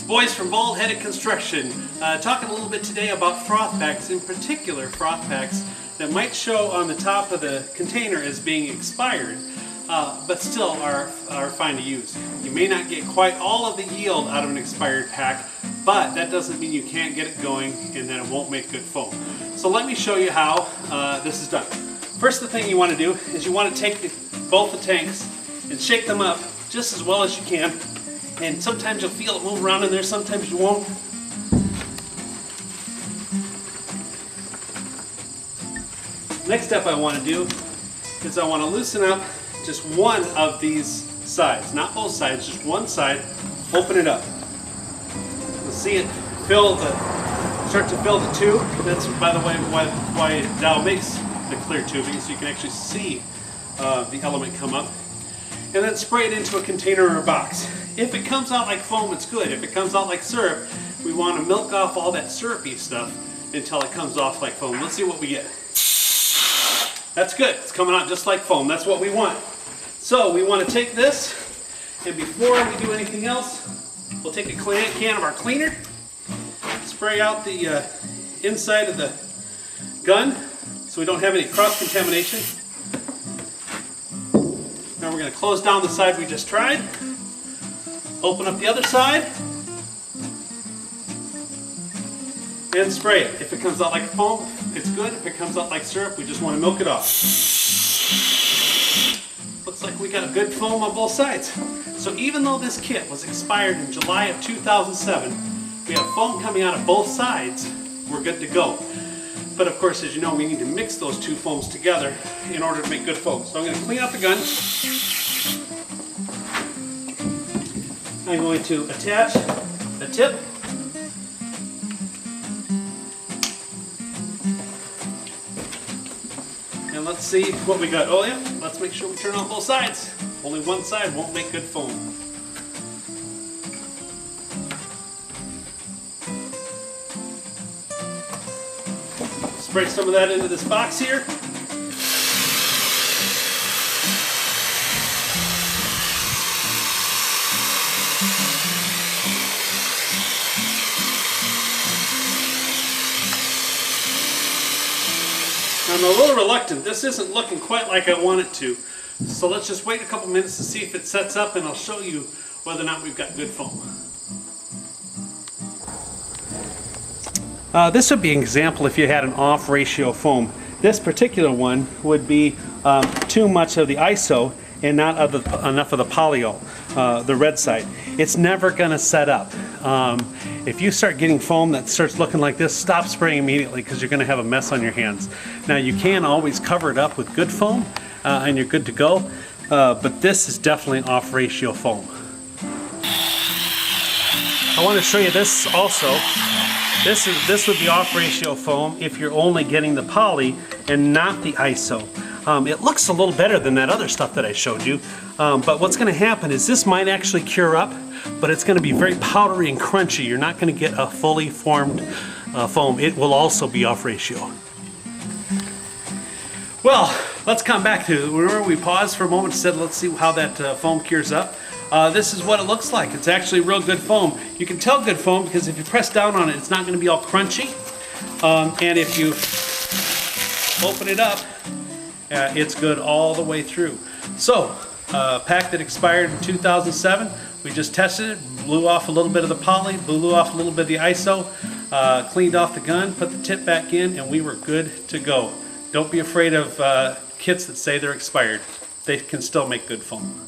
Boys from Bald Headed Construction, talking a little bit today about froth packs, in particular froth packs that might show on the top of the container as being expired, but still are fine to use. You may not get quite all of the yield out of an expired pack, but that doesn't mean you can't get it going and that it won't make good foam. So let me show you how this is done. First, the thing you want to do is you want to take both the tanks and shake them up just as well as you can. And sometimes you'll feel it move around in there, sometimes you won't. Next step I want to do is I want to loosen up just one of these sides, not both sides, just one side. Open it up. You'll see it start to fill the tube. That's, by the way, why Dow makes the clear tubing, so you can actually see the element come up. And then spray it into a container or a box. If it comes out like foam, it's good. If it comes out like syrup, we want to milk off all that syrupy stuff until it comes off like foam. Let's see what we get. That's good. It's coming out just like foam. That's what we want. So we want to take this, and before we do anything else, we'll take a can of our cleaner, spray out the inside of the gun so we don't have any cross-contamination. Now we're going to close down the side we just tried. Open up the other side and spray it. If it comes out like foam, it's good. If it comes out like syrup, we just want to milk it off. Looks like we got a good foam on both sides. So even though this kit was expired in July of 2007, we have foam coming out of both sides, we're good to go. But of course, as you know, we need to mix those two foams together in order to make good foam. So I'm going to clean out the gun. I'm going to attach the tip. And let's see what we got. Oh yeah, let's make sure we turn on both sides. Only one side won't make good foam. Spray some of that into this box here. I'm a little reluctant. This isn't looking quite like I want it to. So let's just wait a couple minutes to see if it sets up, and I'll show you whether or not we've got good foam. This would be an example if you had an off ratio foam. This particular one would be too much of the iso and not enough of the polyol, the red side. It's never going to set up. If you start getting foam that starts looking like this, stop spraying immediately because you're going to have a mess on your hands. Now you can always cover it up with good foam and you're good to go, but this is definitely off ratio foam. I want to show you this also. This would be off ratio foam if you're only getting the poly and not the iso. It looks a little better than that other stuff that I showed you, but what's going to happen is this might actually cure up, but it's going to be very powdery and crunchy. You're not going to get a fully formed foam. It will also be off ratio. Well, let's come back to, remember we paused for a moment and said let's see how that foam cures up. This is what it looks like. It's actually real good foam. You can tell good foam because if you press down on it, it's not going to be all crunchy. And if you open it up, it's good all the way through. So, pack that expired in 2007, we just tested it, blew off a little bit of the poly, blew off a little bit of the iso, cleaned off the gun, put the tip back in, and we were good to go. Don't be afraid of kits that say they're expired. They can still make good foam.